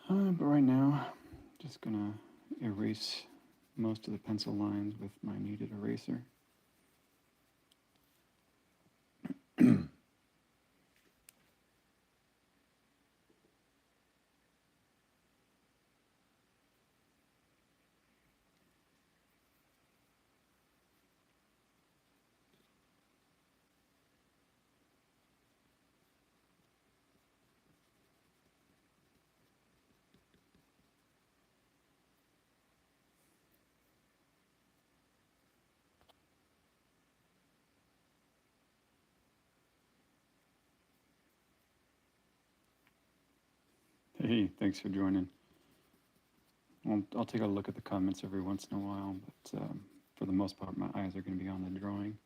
But right now, just gonna erase most of the pencil lines with my kneaded eraser. Hey, thanks for joining. I'll take a look at the comments every once in a while, but for the most part, my eyes are going to be on the drawing.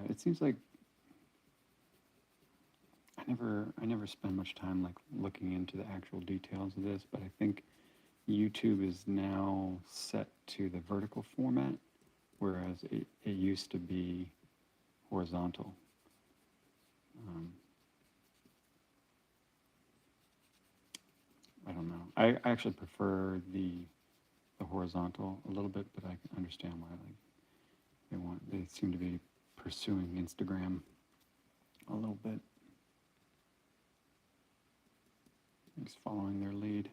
It seems like I never spend much time like looking into the actual details of this, but I think YouTube is now set to the vertical format, whereas it used to be horizontal. Um, I don't know. I actually prefer the horizontal a little bit, but I can understand why they seem to be pursuing Instagram a little bit. Just following their lead.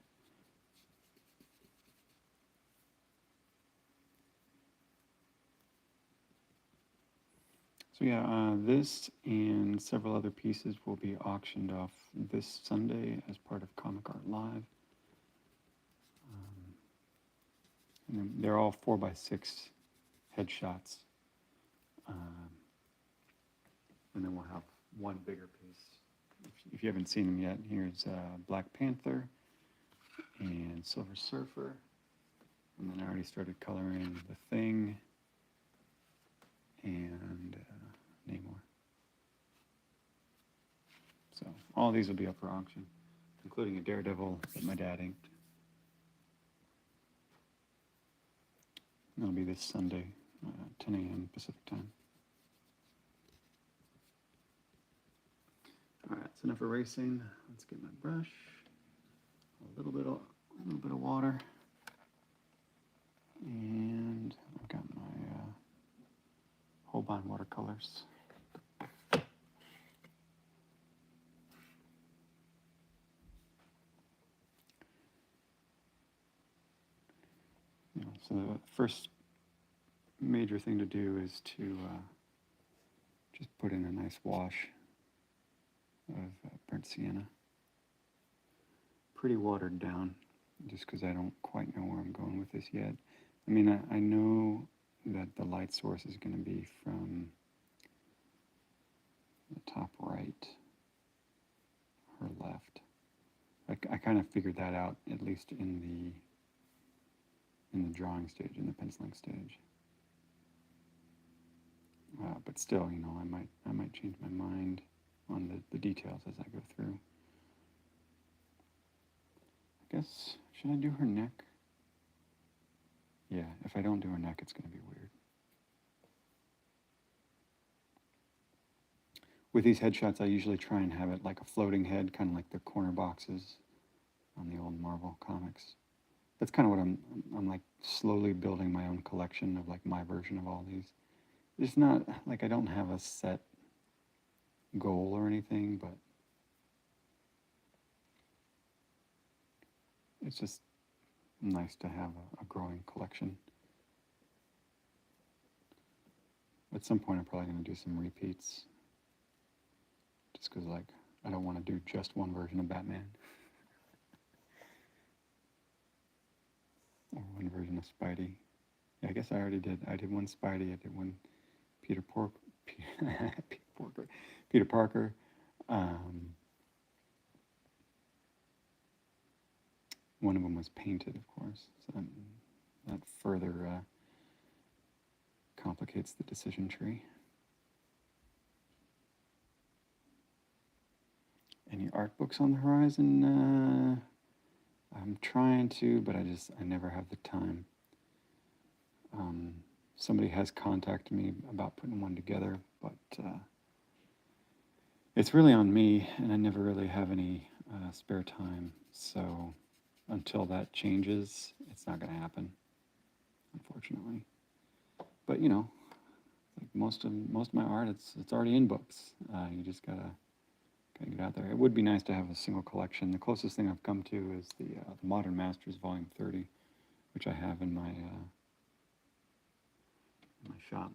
So yeah, this and several other pieces will be auctioned off this Sunday as part of Comic Art Live. And they're all 4x6 headshots. Um, and then we'll have one bigger piece. If you haven't seen them yet, here's Black Panther and Silver Surfer. And then I already started coloring The Thing and Namor. So all these will be up for auction, including a Daredevil that my dad inked. That'll be this Sunday, 10 a.m. Pacific time. All right, that's enough erasing. Let's get my brush. A little bit of water, and I've got my Holbein watercolors. So the first major thing to do is to just put in a nice wash of burnt sienna. Pretty watered down, just because I don't quite know where I'm going with this yet. I mean, I know that the light source is going to be from the top right, her left. I kind of figured that out, at least in the drawing stage, in the penciling stage. But still, I might change my mind on the details as I go through. I guess, should I do her neck? Yeah, if I don't do her neck, it's going to be weird. With these headshots, I usually try and have it like a floating head, kind of like the corner boxes on the old Marvel comics. That's kind of what I'm like slowly building my own collection of like my version of all these. It's not like I don't have a set goal or anything, but it's just nice to have a growing collection. At some point, I'm probably going to do some repeats, just because like I don't want to do just one version of Batman or one version of Spidey. Yeah, I guess I already did. I did one Spidey. I did one Peter Pork, Peter Parker. One of them was painted, of course, so that further complicates the decision tree. Any art books on the horizon? I'm trying to, but I never have the time. Somebody has contacted me about putting one together, but it's really on me, and I never really have any spare time. So until that changes, it's not going to happen, unfortunately. But you know, like most of my art, it's already in books. You just gotta get out there. It would be nice to have a single collection. The closest thing I've come to is the Modern Masters Volume 30, which I have in my shop.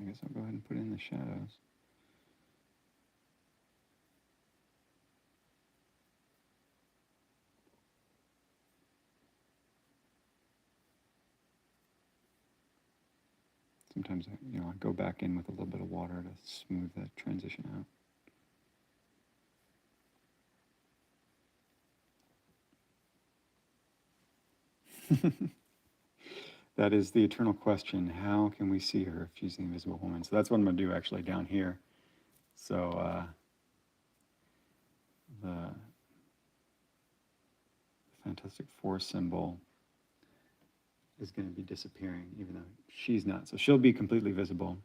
I guess I'll go ahead and put in the shadows. Sometimes I go back in with a little bit of water to smooth that transition out. That is the eternal question. How can we see her if she's the invisible woman? So that's what I'm going to do actually down here. So the Fantastic Four symbol is going to be disappearing, even though she's not. So she'll be completely visible,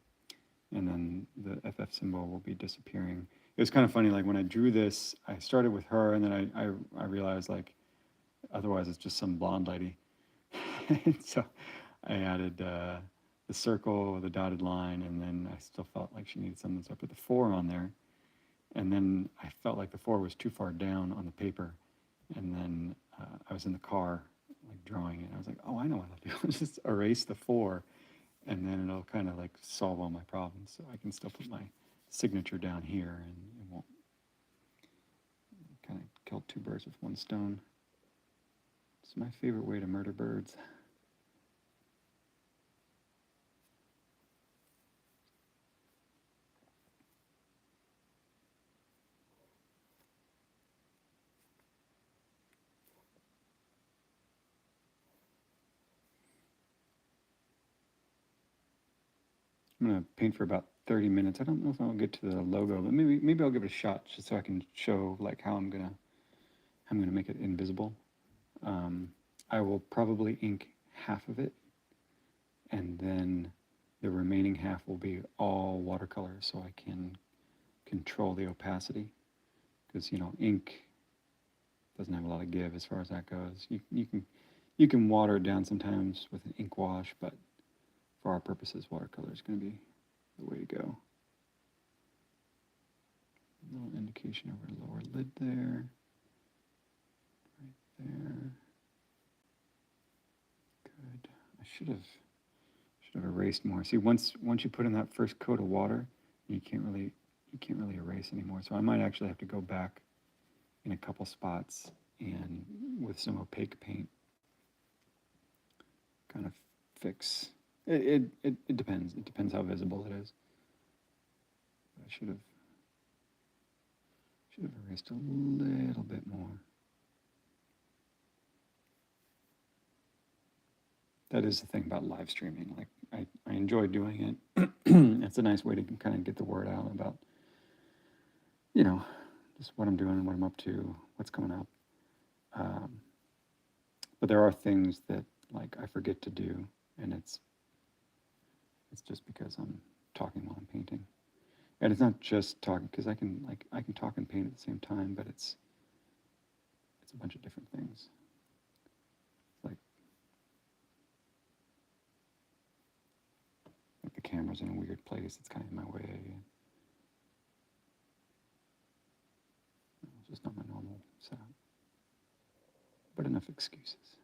and then the FF symbol will be disappearing. It was kind of funny, like when I drew this, I started with her, and then I realized, like, otherwise it's just some blonde lady. So I added the circle, the dotted line, and then I still felt like she needed something, so I put the 4 on there. And then I felt like the 4 was too far down on the paper. And then I was in the car, like drawing it. I was like, oh, I know what I'll do. I'll just erase the 4, and then it'll kind of like solve all my problems. So I can still put my signature down here, and it won't kind of kill 2 birds with 1 stone. It's my favorite way to murder birds. I'm gonna paint for about 30 minutes. I don't know if I'll get to the logo, but maybe I'll give it a shot just so I can show like how I'm gonna make it invisible. I will probably ink half of it, and then the remaining half will be all watercolors, so I can control the opacity. Because ink doesn't have a lot of give as far as that goes. You can water it down sometimes with an ink wash, but for our purposes, watercolor is going to be the way to go. A little indication over the lower lid there, right there. Good. I should have erased more. See, once you put in that first coat of water, you can't really erase anymore. So I might actually have to go back in a couple spots and with some opaque paint, kind of fix. It depends. It depends how visible it is. I should have erased a little bit more. That is the thing about live streaming. Like I enjoy doing it. It's a nice way to kind of get the word out about, just what I'm doing, what I'm up to, what's coming up. But there are things that like I forget to do, and it's just because I'm talking while I'm painting. And it's not just talking, because I can talk and paint at the same time, but it's a bunch of different things. Like the camera's in a weird place, it's kind of in my way. It's just not my normal setup. But enough excuses.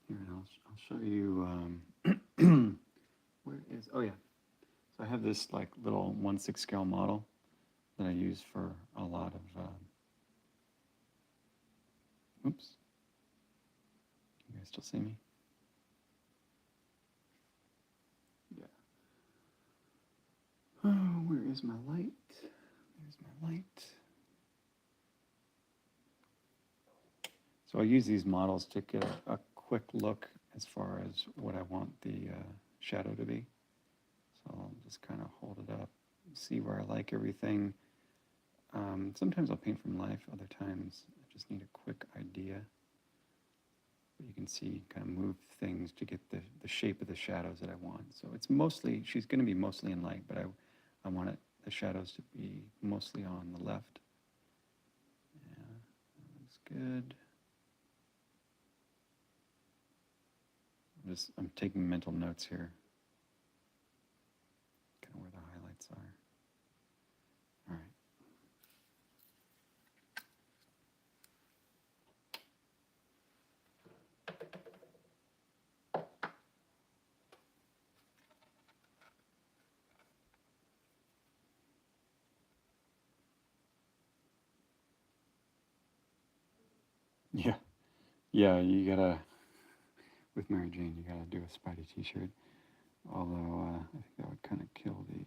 Here, and I'll show you, where is, oh yeah. So I have this like little 1/6 scale model that I use for a lot of, oops. You guys still see me? Yeah. Oh, where is my light? There's my light. So I use these models to get a quick look as far as what I want the shadow to be. So I'll just kind of hold it up, see where I like everything. Sometimes I'll paint from life, other times I just need a quick idea. But you can see, kind of move things to get the shape of the shadows that I want. So it's mostly, she's going to be mostly in light, but I want the shadows to be mostly on the left. Yeah, that's good. I'm taking mental notes here. Kind of where the highlights are. All right. Yeah, you gotta, with Mary Jane, you gotta do a Spidey t-shirt. Although, I think that would kind of kill the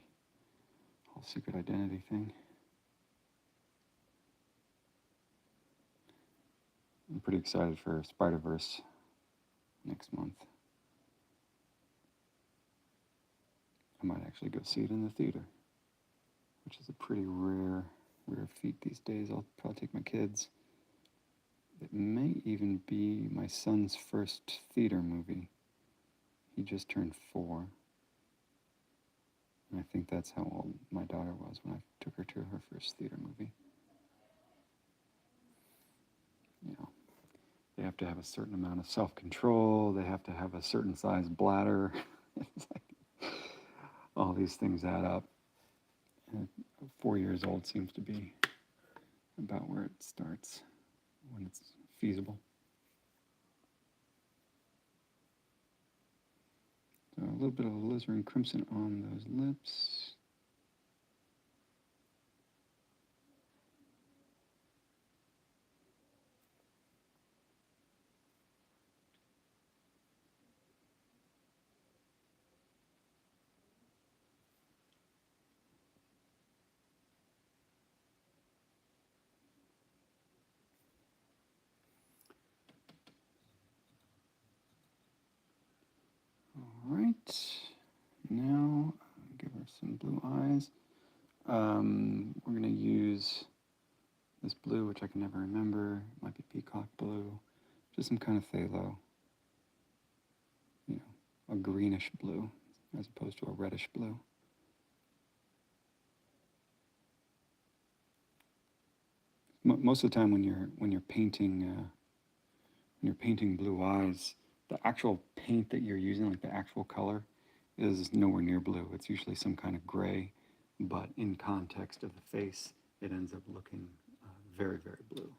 whole secret identity thing. I'm pretty excited for Spider-Verse next month. I might actually go see it in the theater, which is a pretty rare feat these days. I'll probably take my kids. It may even be my son's first theater movie. He just turned 4. And I think that's how old my daughter was when I took her to her first theater movie. You know, they have to have a certain amount of self-control. They have to have a certain size bladder. It's like, all these things add up. And 4 years old seems to be about where it starts, when it's feasible. So a little bit of alizarin crimson on those lips. All right, now give her some blue eyes. We're going to use this blue, which I can never remember. It might be peacock blue, just some kind of phthalo. You know, a greenish blue as opposed to a reddish blue. Most of the time, when you're painting blue eyes, the actual paint that you're using, like the actual color, is nowhere near blue. It's usually some kind of gray, but in context of the face, it ends up looking very, very blue.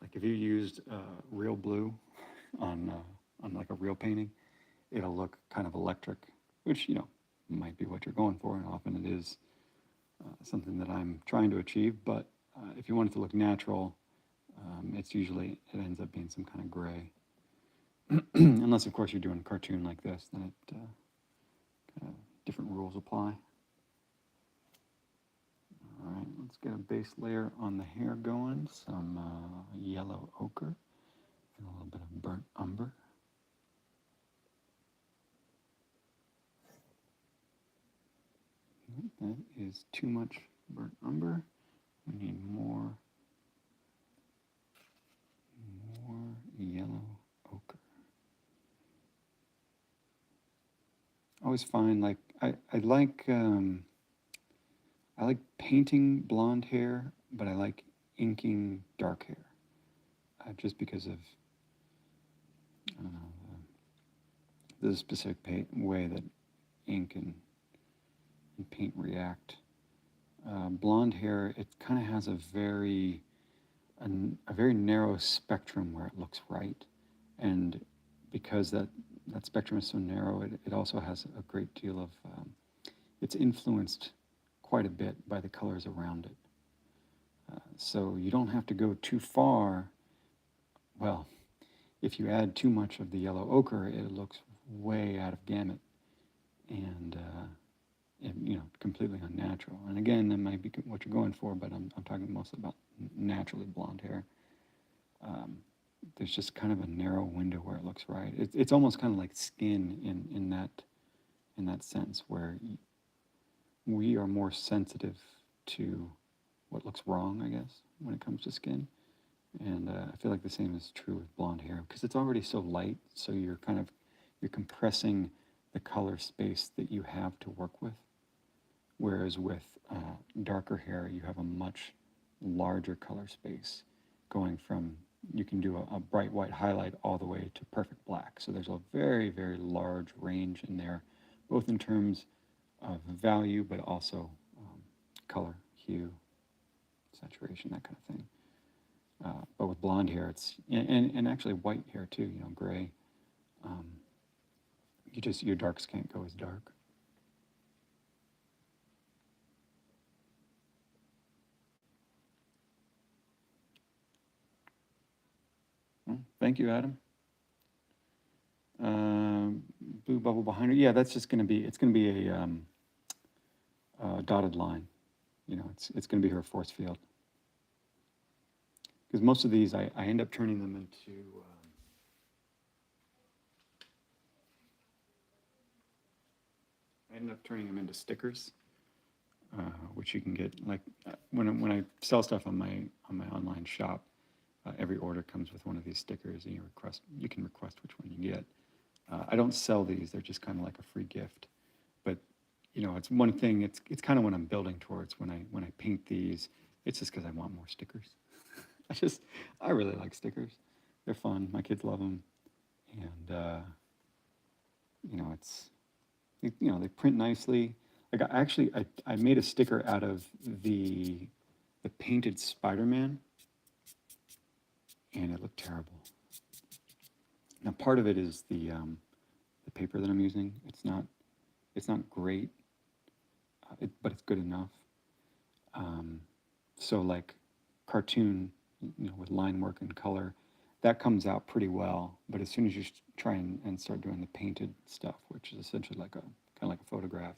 Like if you used real blue on like a real painting, it'll look kind of electric, which, you know, might be what you're going for, and often it is something that I'm trying to achieve. But if you want it to look natural, it ends up being some kind of gray. Unless, of course, you're doing a cartoon like this, then it kind of different rules apply. All right, let's get a base layer on the hair going. Some yellow ochre and a little bit of burnt umber. That is too much burnt umber. We need more yellow ochre. I always find, like, I like painting blonde hair, but I like inking dark hair, just because of the specific way that ink and paint react. Blonde hair, it kind of has a very narrow spectrum where it looks right, and because that spectrum is so narrow, it also has a great deal of it's influenced quite a bit by the colors around it. So you don't have to go too far. Well, if you add too much of the yellow ochre, it looks way out of gamut and completely unnatural. And again, that might be what you're going for, but I'm talking mostly about naturally blonde hair. there's just kind of a narrow window where it looks right. It's almost kind of like skin in that sense, where we are more sensitive to what looks wrong, I guess, when it comes to skin. And I feel like the same is true with blonde hair because it's already so light. So you're compressing the color space that you have to work with. Whereas with darker hair, you have a much larger color space, going from, you can do a bright white highlight all the way to perfect black. So there's a very, very large range in there, both in terms of value, but also color, hue, saturation, that kind of thing. But with blonde hair, and actually white hair too, gray, your darks can't go as dark. Well, thank you, Adam. Blue bubble behind her. Yeah, that's just going to be, it's going to be a dotted line. It's going to be her force field. Because most of these, I end up turning them into, stickers, which you can get, like, when I sell stuff on my online shop, every order comes with one of these stickers, and you can request which one you get. I don't sell these; they're just kind of like a free gift. But it's one thing. It's kind of what I'm building towards when I paint these. It's just because I want more stickers. I really like stickers. They're fun. My kids love them, and they print nicely. Like, I made a sticker out of the painted Spider-Man, and it looked terrible. Now, part of it is the paper that I'm using. It's not great, but it's good enough. So like cartoon, with line work and color, that comes out pretty well. But as soon as you try and start doing the painted stuff, which is essentially like kind of like a photograph,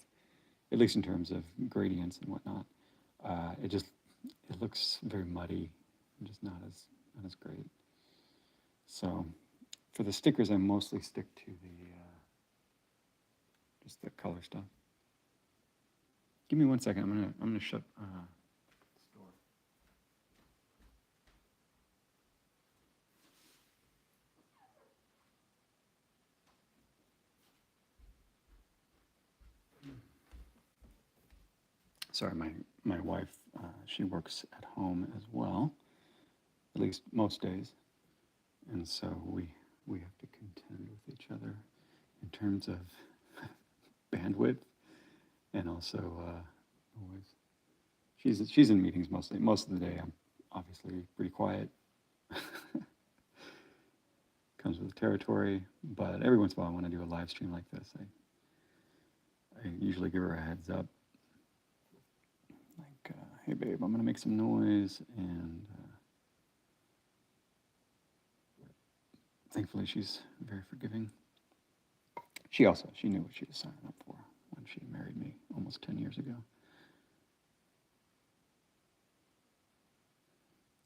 at least in terms of gradients and whatnot, it looks very muddy and just not as great. So for the stickers, I mostly stick to just the color stuff. Give me 1 second. I'm gonna shut the store. Sorry, my wife, she works at home as well, at least most days, and so we have to contend with each other in terms of bandwidth, and also always she's in meetings mostly. Most of the day, I'm obviously pretty quiet. Comes with the territory, but every once in a while, I want to do a live stream like this. I usually give her a heads up, like, hey babe, I'm gonna make some noise, and thankfully she's very forgiving. She knew what she was signing up for when she married me almost 10 years ago.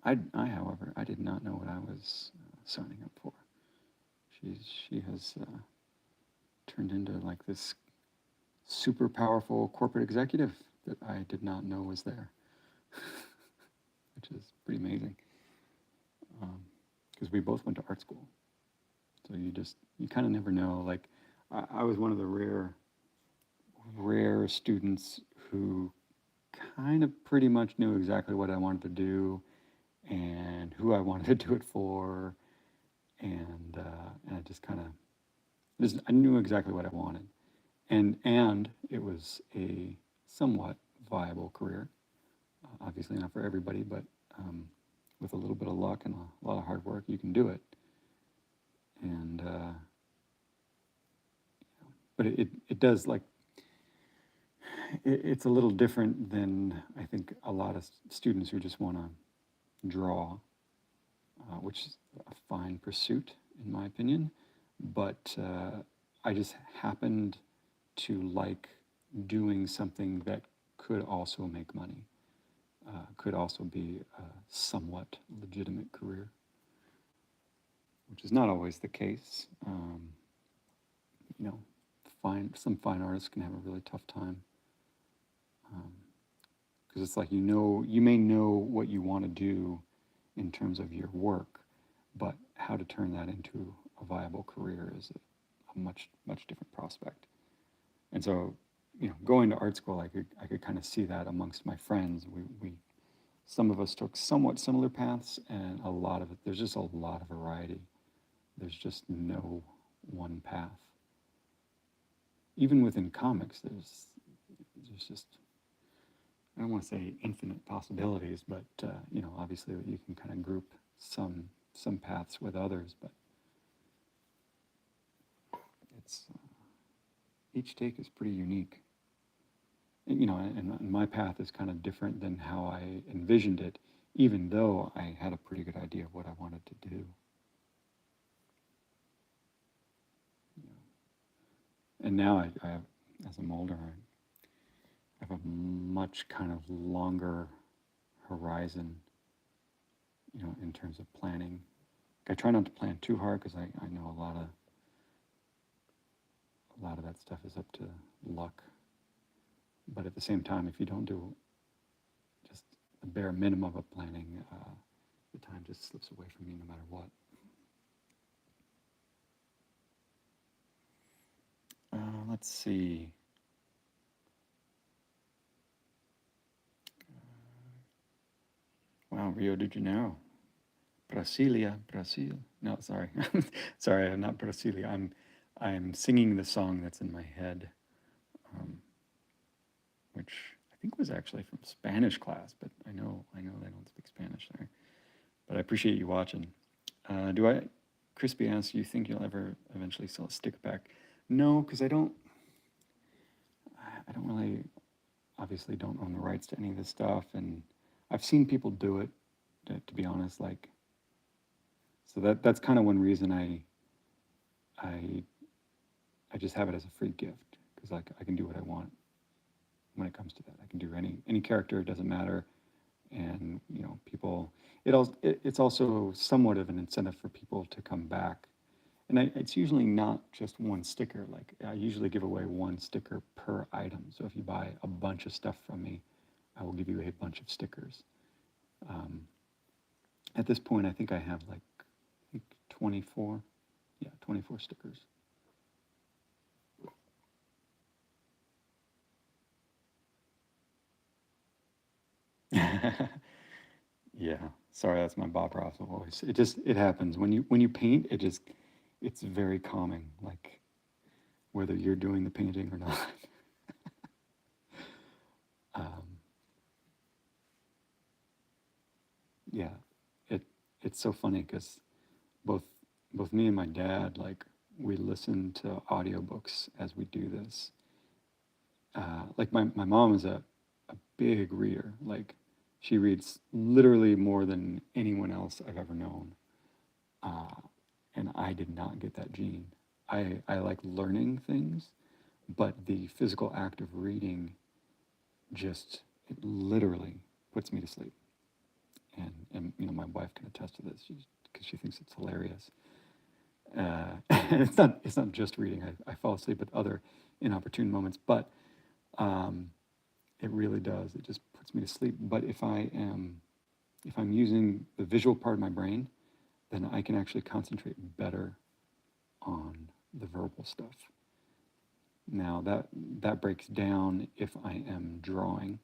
However, I did not know what I was signing up for. She has turned into like this super powerful corporate executive that I did not know was there, which is pretty amazing. Because we both went to art school, so you kind of never know. Like, I was one of the rare students who kind of pretty much knew exactly what I wanted to do and who I wanted to do it for, and I just kind of I knew exactly what I wanted, and it was a somewhat viable career. Obviously not for everybody, but with a little bit of luck and a lot of hard work, you can do it. And but it does, like, it's a little different than I think a lot of students who just want to draw, which is a fine pursuit in my opinion. But I just happened to like doing something that could also make money, could also be a somewhat legitimate career. which is not always the case. You know, some fine artists can have a really tough time because it's like you may know what you want to do in terms of your work, but how to turn that into a viable career is a much different prospect. And so, going to art school, I could kind of see that amongst my friends. We some of us took somewhat similar paths, and a lot of it. There's just a lot of variety. There's just no one path. Even within comics, there's just, I don't want to say infinite possibilities, but obviously you can kind of group some paths with others, but it's each take is pretty unique. And my path is kind of different than how I envisioned it, even though I had a pretty good idea of what I wanted to do. And now I have, as I'm older, I have a much kind of longer horizon, in terms of planning. I try not to plan too hard because I know a lot of that stuff is up to luck. But at the same time, if you don't do just the bare minimum of planning, the time just slips away from you no matter what. Let's see. Wow, Rio de Janeiro. Brasilia, Brazil. No, sorry. Sorry, I'm not Brasilia. I'm singing the song that's in my head, which I think was actually from Spanish class, but I know they don't speak Spanish there. But I appreciate you watching. Crispy asks, you think you'll ever eventually sell a sticker pack? No, because I don't really, obviously don't own the rights to any of this stuff, and I've seen people do it, to be honest, so that's kind of one reason I just have it as a free gift, because I can do what I want when it comes to that. I can do any character, it doesn't matter, and people, it's also somewhat of an incentive for people to come back. And it's usually not just one sticker. Like, I usually give away one sticker per item. So if you buy a bunch of stuff from me, I will give you a bunch of stickers. At this point, I think I have 24. Yeah, 24 stickers. Yeah, sorry, that's my Bob Ross voice. It happens when you paint. It's very calming, like whether you're doing the painting or not. Yeah, it's so funny because both me and my dad, we listen to audiobooks as we do this. Like my mom is a big reader. Like, she reads literally more than anyone else I've ever known. And I did not get that gene. I like learning things, but the physical act of reading it literally puts me to sleep. And my wife can attest to this because she thinks it's hilarious. And it's not just reading. I fall asleep at other inopportune moments, but it really does. It just puts me to sleep. But if I'm using the visual part of my brain, then I can actually concentrate better on the verbal stuff. Now that breaks down if I am drawing,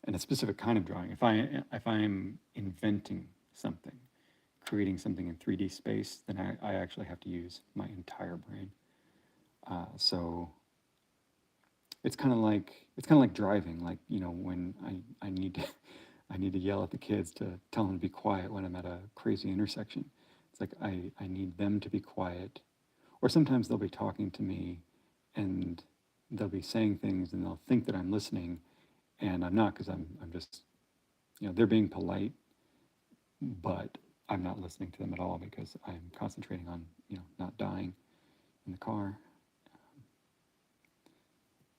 and a specific kind of drawing. If I'm inventing something, creating something in 3D space, then I actually have to use my entire brain. So it's kind of like driving. Like, when I need to yell at the kids to tell them to be quiet when I'm at a crazy intersection. It's like I need them to be quiet, or sometimes they'll be talking to me, and they'll be saying things, and they'll think that I'm listening, and I'm not, because I'm just, they're being polite, but I'm not listening to them at all because I'm concentrating on, not dying in the car.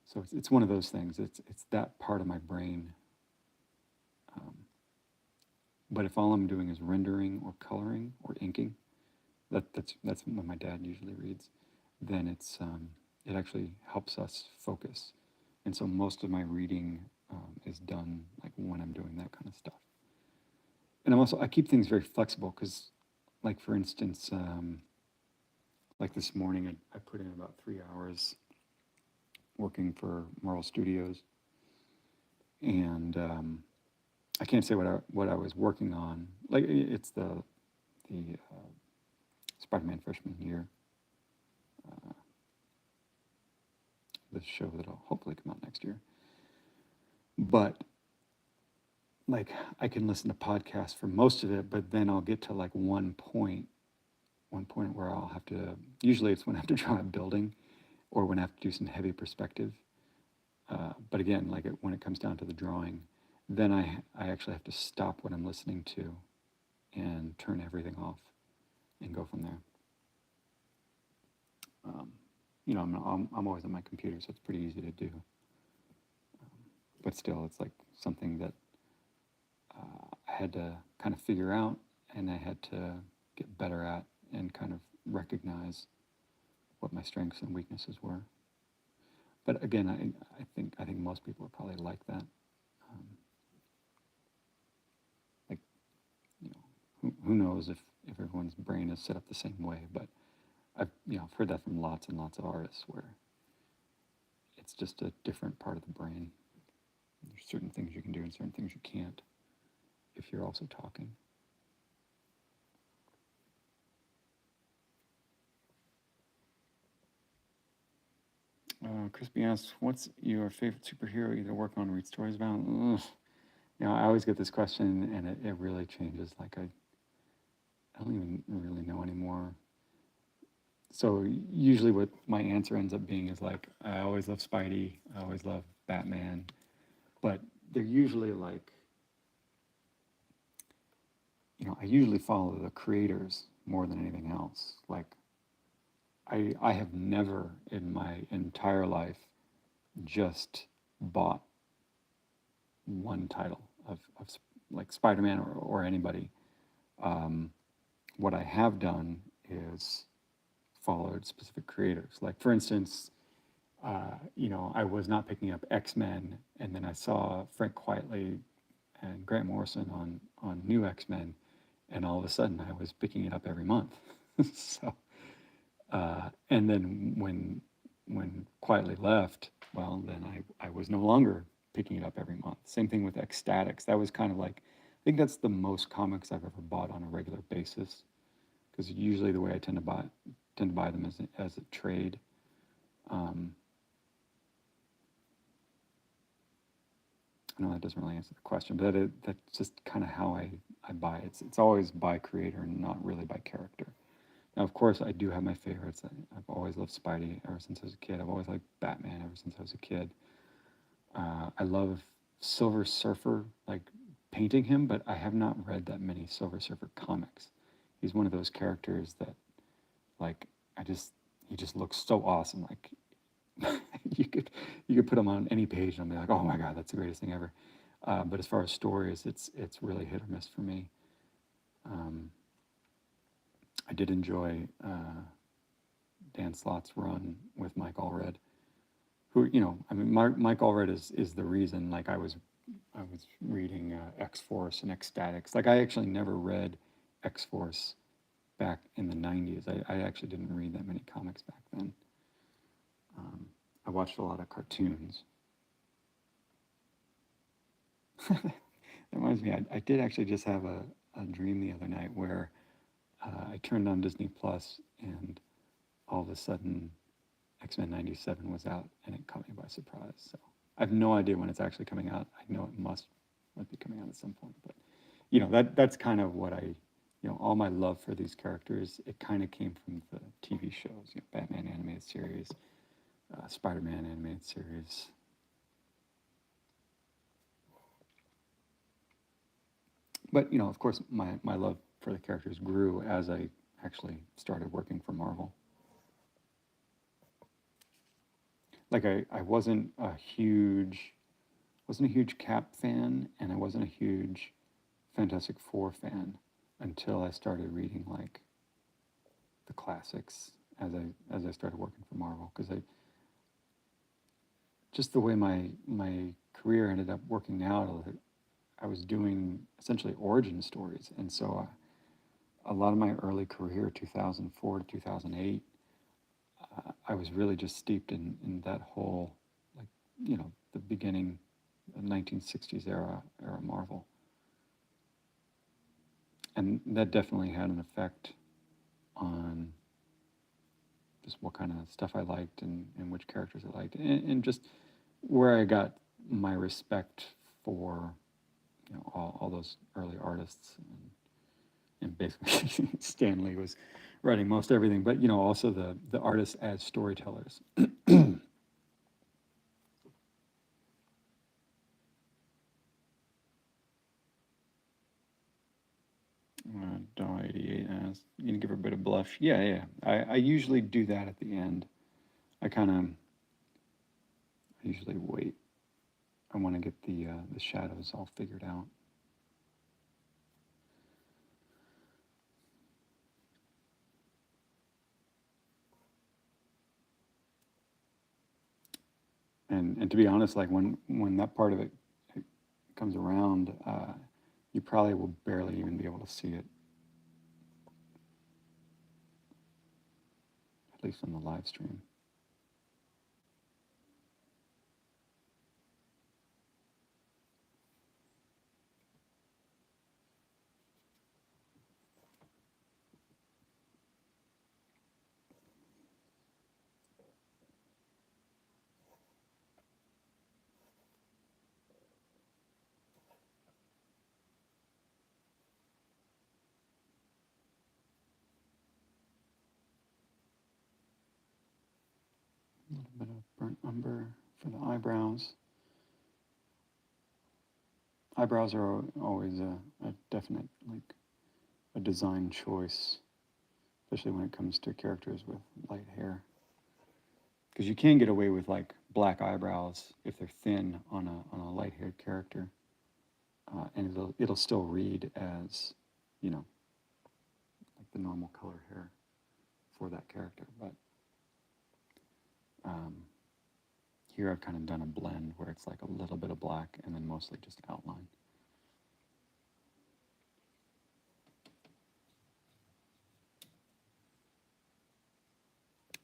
So it's one of those things. It's that part of my brain. But if all I'm doing is rendering or coloring or inking, That's what my dad usually reads. Then it actually helps us focus, and so most of my reading is done like when I'm doing that kind of stuff. And I keep things very flexible because, like for instance, like this morning, I put in about 3 hours working for Marvel Studios, and I can't say what I was working on. Like it's the Spider-Man freshman year, the show that'll hopefully come out next year. But like I can listen to podcasts for most of it, but then I'll get to like one point where I'll have to. Usually, it's when I have to draw a building, or when I have to do some heavy perspective. But again, like when it comes down to the drawing, then I actually have to stop what I'm listening to, and turn everything off, and go from there. Um, I'm always on my computer, so it's pretty easy to do. But still, it's like something that I had to kind of figure out, and I had to get better at, and kind of recognize what my strengths and weaknesses were. But again, I think most people are probably like that. Um, like who knows if everyone's brain is set up the same way? But I've heard that from lots and lots of artists where it's just a different part of the brain. There's certain things you can do and certain things you can't if you're also talking. Crispy asks, "What's your favorite superhero you either work on or read stories about?" Ugh. I always get this question, and it really changes. Like I don't even really know anymore. So usually, what my answer ends up being is like, I always love Spidey. I always love Batman, but they're usually like, I usually follow the creators more than anything else. Like I have never in my entire life just bought one title of like Spider-Man or anybody. What I have done is followed specific creators. Like for instance, I was not picking up X-Men, and then I saw Frank Quitely and Grant Morrison on New X-Men, and all of a sudden I was picking it up every month. So, and then when Quietly left, well, then I was no longer picking it up every month. Same thing with Ecstatics. That was kind of like, I think that's the most comics I've ever bought on a regular basis, because usually the way I tend to buy them as a trade. Um, I know that doesn't really answer the question, but that's just kind of how I buy it. It's always by creator and not really by character. Now, of course, I do have my favorites. I've always loved Spidey ever since I was a kid. I've always liked Batman ever since I was a kid. I love Silver Surfer, like painting him, but I have not read that many Silver Surfer comics. He's one of those characters that, like, he just looks so awesome. Like, you could put him on any page and be like, oh my god, that's the greatest thing ever. But as far as stories, it's really hit or miss for me. Um, I did enjoy Dan Slott's run with Mike Allred, who I mean, Mike Allred is the reason. Like I was reading X Force and Ecstatics. Like I actually never read X Force back in the '90s. I actually didn't read that many comics back then. I watched a lot of cartoons. That reminds me, I did actually just have a dream the other night where I turned on Disney Plus, and all of a sudden X-Men 97 was out, and it caught me by surprise. So I have no idea when it's actually coming out. I know it must be coming out at some point, but that's kind of what all my love for these characters, it kind of came from the TV shows, Batman animated series, Spider-Man animated series. But of course, my love for the characters grew as I actually started working for Marvel. Like I wasn't a huge Cap fan, and I wasn't a huge Fantastic Four fan until I started reading like the classics as I started working for Marvel, because just the way my career ended up working out, I was doing essentially origin stories, and so a lot of my early career, 2004 to 2008, I was really just steeped in that whole, like, the beginning, 1960s era Marvel, and that definitely had an effect on just what kind of stuff I liked and which characters I liked, and just where I got my respect for all those early artists, and basically Stan Lee was writing most everything, but also the artists as storytellers. Doll 88 asks, you gonna give her a bit of blush? Yeah, yeah. I usually do that at the end. I usually wait. I want to get the shadows all figured out. And to be honest, like when that part of it comes around, you probably will barely even be able to see it, at least on the live stream. A little bit of burnt umber for the eyebrows. Eyebrows are always a definite, like, a design choice, especially when it comes to characters with light hair. Because you can get away with like black eyebrows if they're thin on a light-haired character, and it'll still read as, like the normal color hair for that character. But um, here I've kind of done a blend where it's like a little bit of black and then mostly just outline.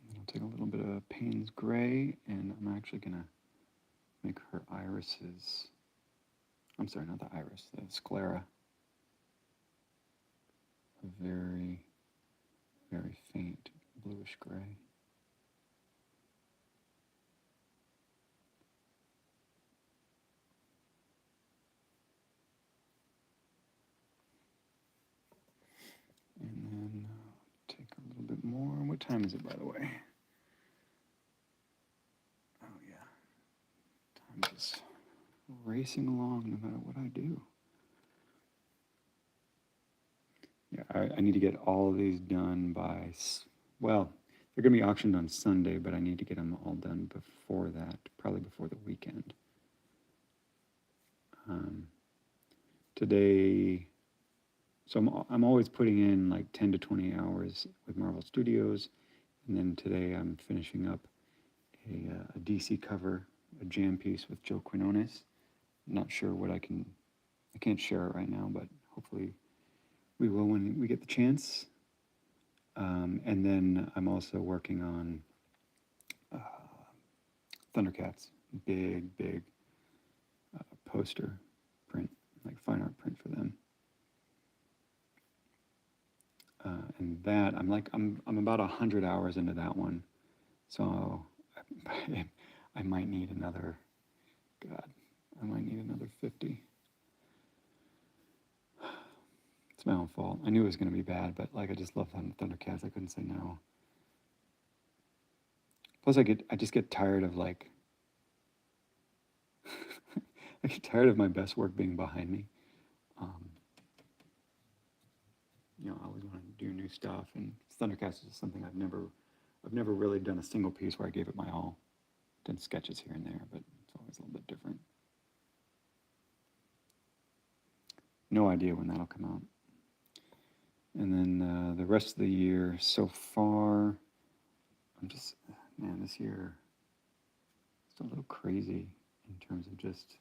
And I'll take a little bit of Payne's Gray, and I'm actually gonna make her irises. I'm sorry, not the iris, the sclera. A very, very faint bluish gray. And then take a little bit more. What time is it, by the way? Oh, yeah. Time just racing along no matter what I do. Yeah, I need to get all of these done by, well, they're going to be auctioned on Sunday, but I need to get them all done before that, probably before the weekend. Today, so I'm always putting in like 10 to 20 hours with Marvel Studios, and then today I'm finishing up a DC cover, a jam piece with Joe Quinones. Not sure what I can't share it right now, but hopefully we will when we get the chance. And then I'm also working on Thundercats, big poster print, like fine art print for them. And that I'm about 100 hours into that one, so I might need another. God, I might need another 50. It's my own fault. I knew it was going to be bad, but like I just love Thundercats. I couldn't say no. Plus, I just get tired of like I get tired of my best work being behind me. I always want to do new stuff, and Thundercats is something I've never really done a single piece where I gave it my all. Done sketches here and there, but it's always a little bit different. No idea when that'll come out. And then the rest of the year so far, I'm just, man, this year it's a little crazy in terms of just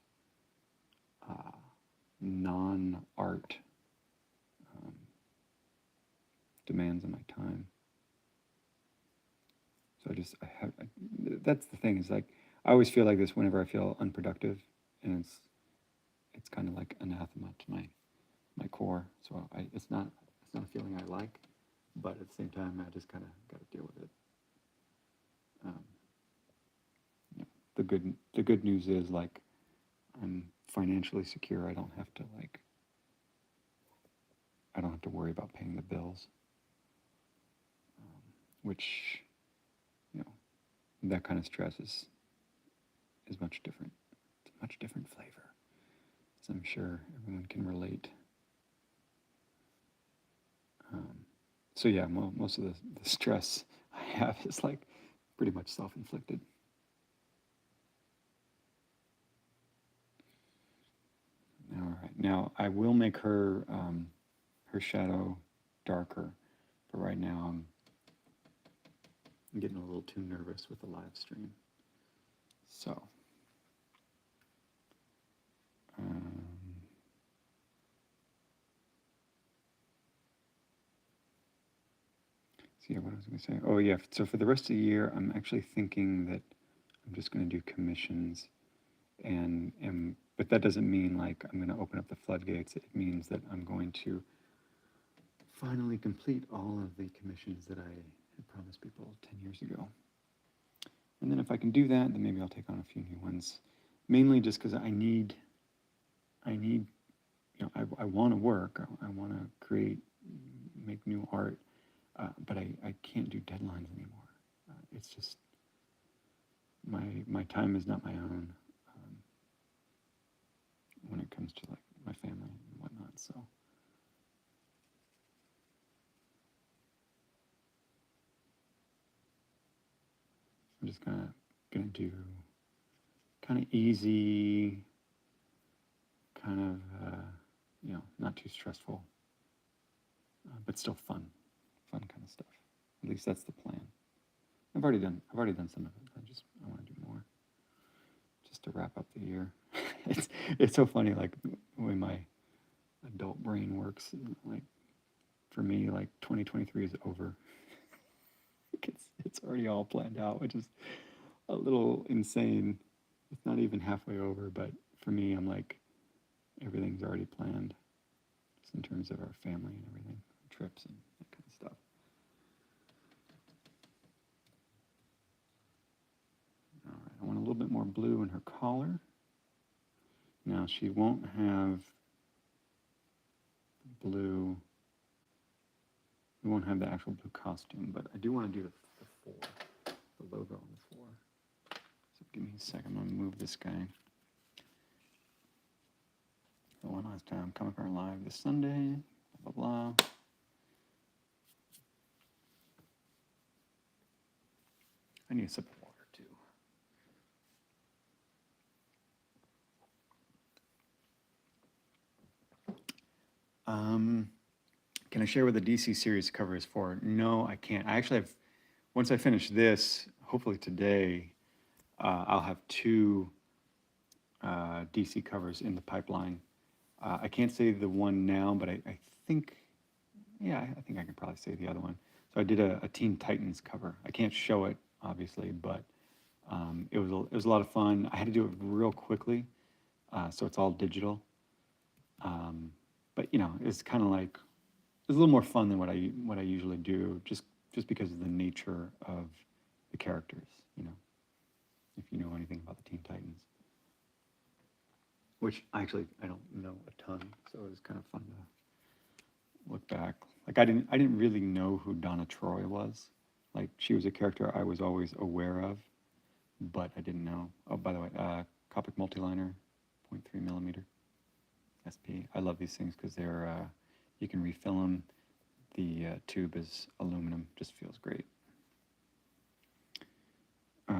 non-art um, demands on my time. So that's the thing, is like, I always feel like this whenever I feel unproductive, and it's kind of like anathema to my core. So it's not a feeling I like, but at the same time, I just kind of got to deal with it. Um, the good news is, like, I'm financially secure. I don't have to worry about paying the bills, which, you know, that kind of stress is much different. It's a much different flavor, as I'm sure everyone can relate. So yeah, most of the stress I have is like pretty much self-inflicted. All right, now I will make her shadow darker, but right now I'm getting a little too nervous with the live stream. So, so yeah, what I was going to say. Oh yeah, so for the rest of the year, I'm actually thinking that I'm just going to do commissions, but that doesn't mean like I'm going to open up the floodgates. It means that I'm going to finally complete all of the commissions that I had promised people 10 years ago. And then if I can do that, then maybe I'll take on a few new ones. Mainly just because I need, you know, I want to work. I want to create, make new art, but I can't do deadlines anymore. It's just, my time is not my own when it comes to like my family and whatnot. So I'm just gonna do kind of easy, kind of you know, not too stressful, but still fun kind of stuff. At least that's the plan. I've already done some of it. I want to do more, just to wrap up the year. It's so funny, like the way my adult brain works. Like for me, like 2023 is over. It's already all planned out, which is a little insane. It's not even halfway over, but for me, I'm like, everything's already planned, just in terms of our family and everything, trips and that kind of stuff. All right, I want a little bit more blue in her collar. Now she won't have blue. We won't have the actual blue costume, but I do want to do the four, the logo on the four. So give me a second. I'm gonna move this guy. So one last time, Comic Art Live this Sunday. Blah blah blah. I need a sip of water too. Can I share what the DC series cover is for? No, I can't. I actually have, once I finish this, hopefully today, I'll have two DC covers in the pipeline. I can't say the one now, but I think, yeah, I think I can probably say the other one. So I did a Teen Titans cover. I can't show it, obviously, but it was a lot of fun. I had to do it real quickly, so it's all digital. But you know, it's kind of like, it's a little more fun than what I usually do, just because of the nature of the characters. You know, if you know anything about the Teen Titans, which actually I don't know a ton, so it was kind of fun to look back. Like I didn't really know who Donna Troy was. Like she was a character I was always aware of, but I didn't know. Oh, by the way, Copic Multiliner, 0.3 millimeter SP. I love these things because they're you can refill them. The tube is aluminum, just feels great. So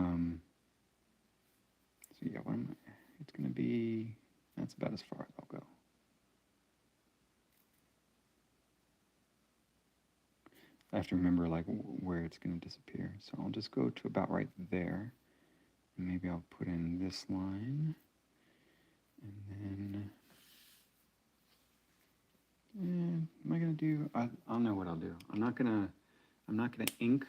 yeah, it's gonna be, that's about as far as I'll go. I have to remember like where it's going to disappear. So I'll just go to about right there. And maybe I'll put in this line. And then, am I going to do, I'll know what I'll do. I'm not going to ink.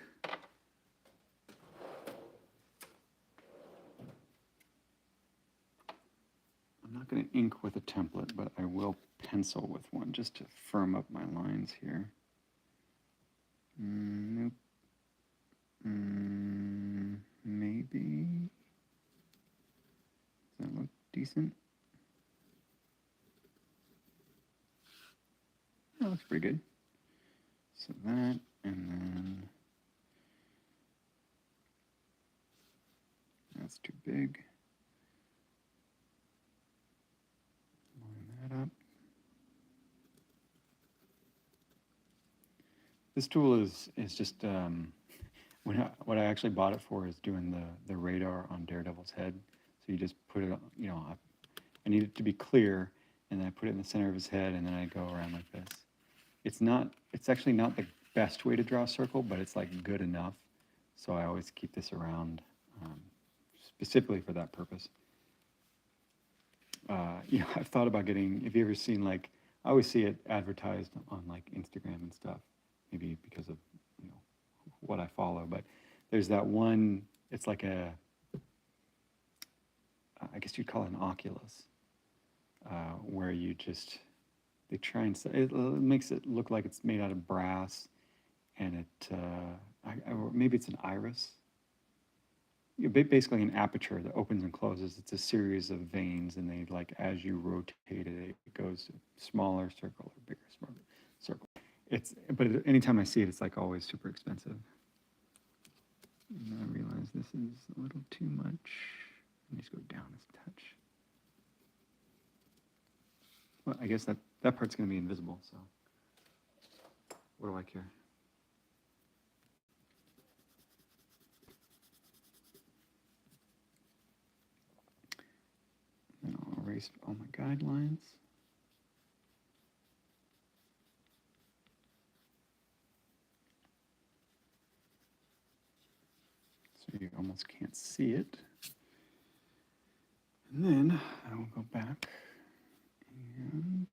I'm not going to ink with a template, but I will pencil with one just to firm up my lines here. Nope. Maybe. Does that look decent? That looks pretty good. So that, and then that's too big. Line that up. This tool is just what I actually bought it for is doing the radar on Daredevil's head. So you just put it, you know, I need it to be clear, and then I put it in the center of his head, and then I go around like this. It's actually not the best way to draw a circle, but it's like good enough. So I always keep this around specifically for that purpose. You know, I've thought about getting, have you ever seen like, I always see it advertised on like Instagram and stuff, maybe because of, you know, what I follow, but there's that one, it's like a, I guess you'd call it an Oculus, where you just, they try and, it makes it look like it's made out of brass, and it, or maybe it's an iris. Basically an aperture that opens and closes. It's a series of veins, and they like, as you rotate it, it goes smaller circle or bigger circle. But anytime I see it, it's like always super expensive. And I realize this is a little too much. Let me just go down a touch. Well, I guess that part's going to be invisible, so what do I care? And I'll erase all my guidelines. So you almost can't see it. And then I will go back and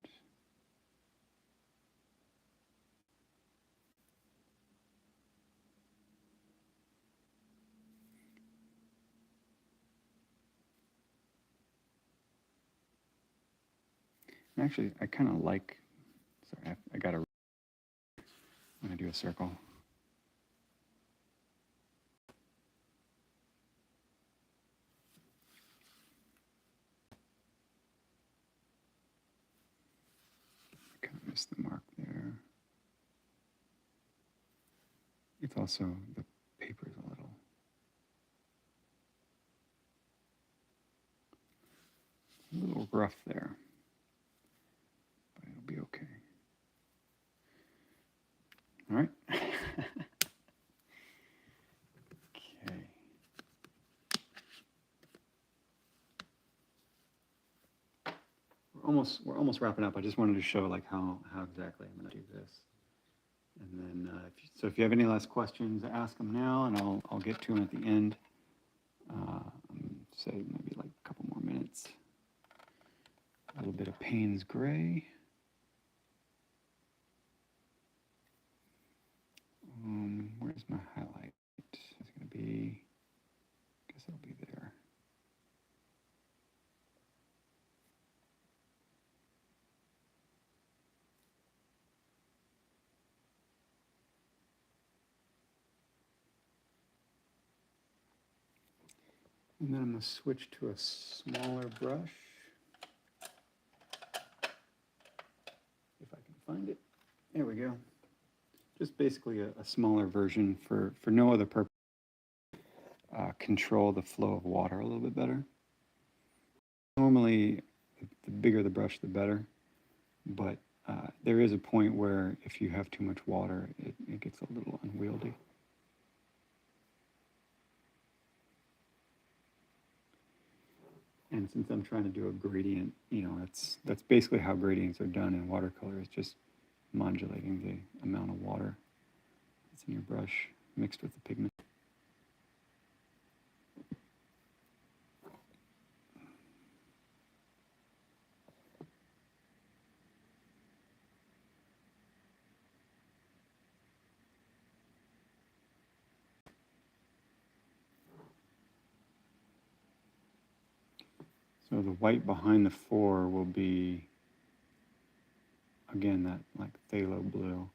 actually, I kind of like, sorry, I got to, when I do a circle. I kind of missed the mark there. It's also, the paper is a little rough there, but it'll be okay. All right. Okay. We're almost wrapping up. I just wanted to show like how exactly I'm going to do this. And then, if you have any last questions, ask them now, and I'll get to them at the end. Say maybe like a couple more minutes. A little bit of Payne's Gray. Where's my highlight? It's going to be, I guess it'll be there. And then I'm going to switch to a smaller brush. If I can find it. There we go. Just basically a smaller version for no other purpose. Control the flow of water a little bit better. Normally, the bigger the brush, the better. But there is a point where if you have too much water, it gets a little unwieldy. And since I'm trying to do a gradient, you know, that's basically how gradients are done in watercolor, is just modulating the amount of water. that's in your brush mixed with the pigment. So the white behind the 4 will be, again, that like phthalo blue.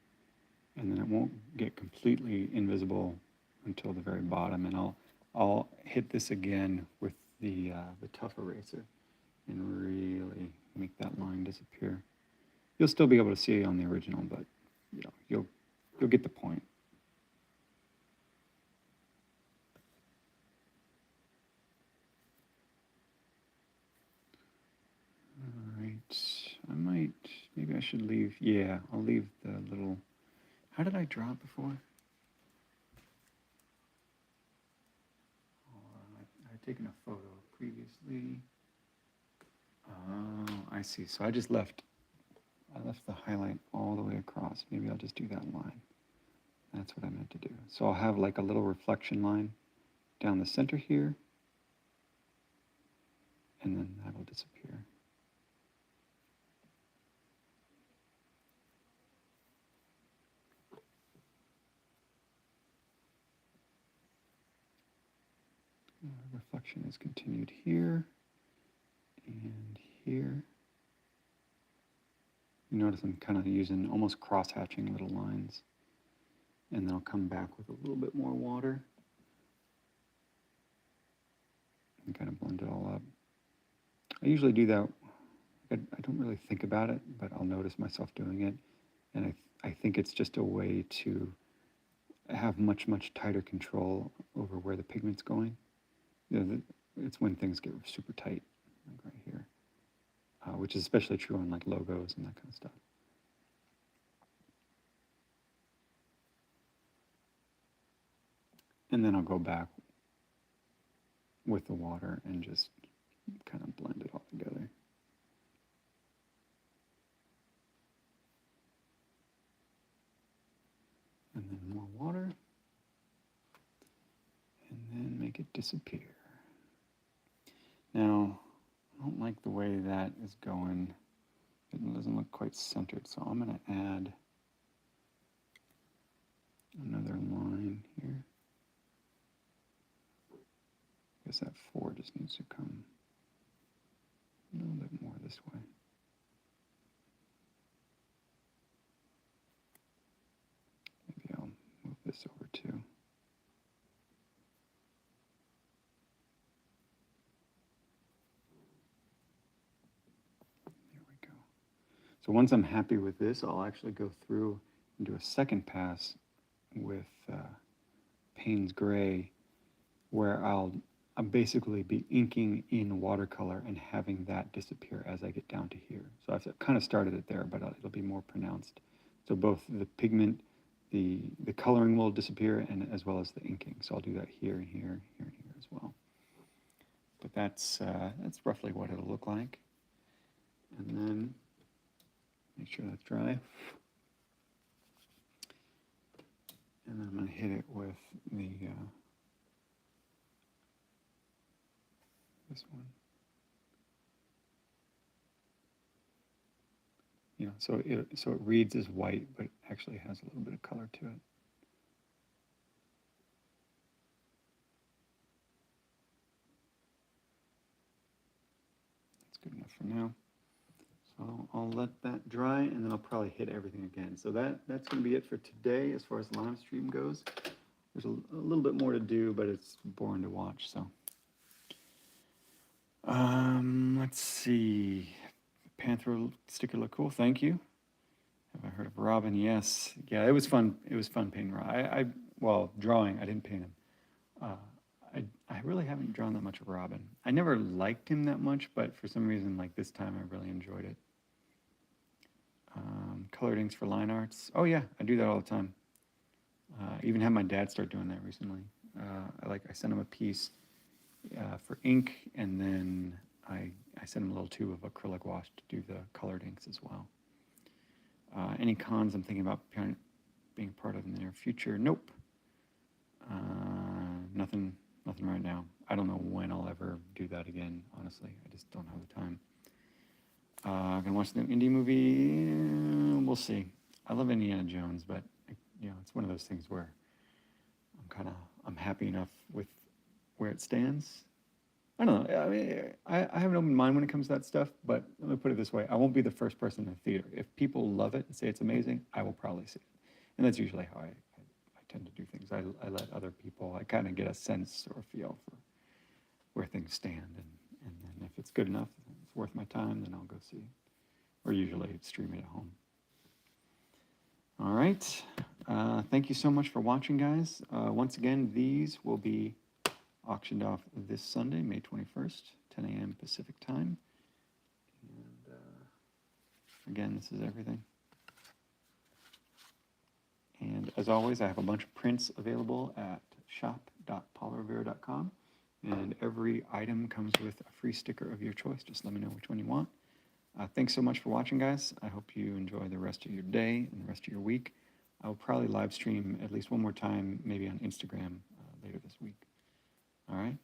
And then it won't get completely invisible until the very bottom. And I'll hit this again with the tough eraser and really make that line disappear. You'll still be able to see it on the original, but you know, you'll get the point. All right, maybe I should leave, yeah, I'll leave the little, how did I draw it before? I'd taken a photo previously. Oh, I see, so I left the highlight all the way across. Maybe I'll just do that line. That's what I meant to do. So I'll have like a little reflection line down the center here, and then that'll disappear. Reflection is continued here and here. You notice I'm kind of using almost cross-hatching little lines. And then I'll come back with a little bit more water and kind of blend it all up. I usually do that. I don't really think about it, but I'll notice myself doing it. And I think it's just a way to have much, much tighter control over where the pigment's going. You know, it's when things get super tight, like right here, which is especially true on like logos and that kind of stuff. And then I'll go back with the water and just kind of blend it all together. And then more water. And then make it disappear. Now, I don't like the way that is going. It doesn't look quite centered, so I'm going to add another line here. I guess that 4 just needs to come a little bit more this way. Maybe I'll move this over too. There we go. So once I'm happy with this, I'll actually go through and do a second pass with Payne's Gray, where I'll basically be inking in watercolor and having that disappear as I get down to here. So I've kind of started it there, but it'll be more pronounced. So both the pigment, the coloring will disappear, and as well as the inking. So I'll do that here and here, here and here as well. But that's roughly what it'll look like. And then make sure that's dry. And then I'm going to hit it with the this one. You know, so it reads as white, but it actually has a little bit of color to it. That's good enough for now. So I'll let that dry, and then I'll probably hit everything again. So that's going to be it for today as far as live stream goes. There's a little bit more to do, but it's boring to watch. So let's see. Panther sticker look cool. Thank you. Have I heard of Robin? Yes. Yeah, it was fun. It was fun painting Robin. Well, drawing. I didn't paint him. I really haven't drawn that much of Robin. I never liked him that much, but for some reason, like this time, I really enjoyed it. Colored inks for line arts. Oh yeah, I do that all the time. Even had my dad start doing that recently. I sent him a piece for ink, and then I sent him a little tube of acrylic wash to do the colored inks as well. Any cons I'm thinking about being part of in the near future. Nope. Nothing right now. I don't know when I'll ever do that again, honestly. I just don't have the time. I'm gonna watch the indie movie. We'll see. I love Indiana Jones, but it's one of those things where I'm happy enough with where it stands. I don't know. I mean, I have an open mind when it comes to that stuff, but let me put it this way. I won't be the first person in the theater. If people love it and say it's amazing, I will probably see it. And that's usually how I tend to do things. I let other people, I kind of get a sense or feel for where things stand. And then if it's good enough, it's worth my time, then I'll go see it. Or usually stream it at home. All right. Thank you so much for watching, guys. Once again, these will be auctioned off this Sunday, May 21st, 10 a.m. Pacific time. And again, this is everything. And as always, I have a bunch of prints available at shop.paularevere.com. And every item comes with a free sticker of your choice. Just let me know which one you want. Thanks so much for watching, guys. I hope you enjoy the rest of your day and the rest of your week. I'll probably live stream at least one more time, maybe on Instagram later this week. All right?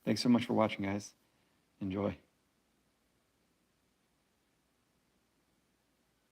Thanks so much for watching, guys. Enjoy.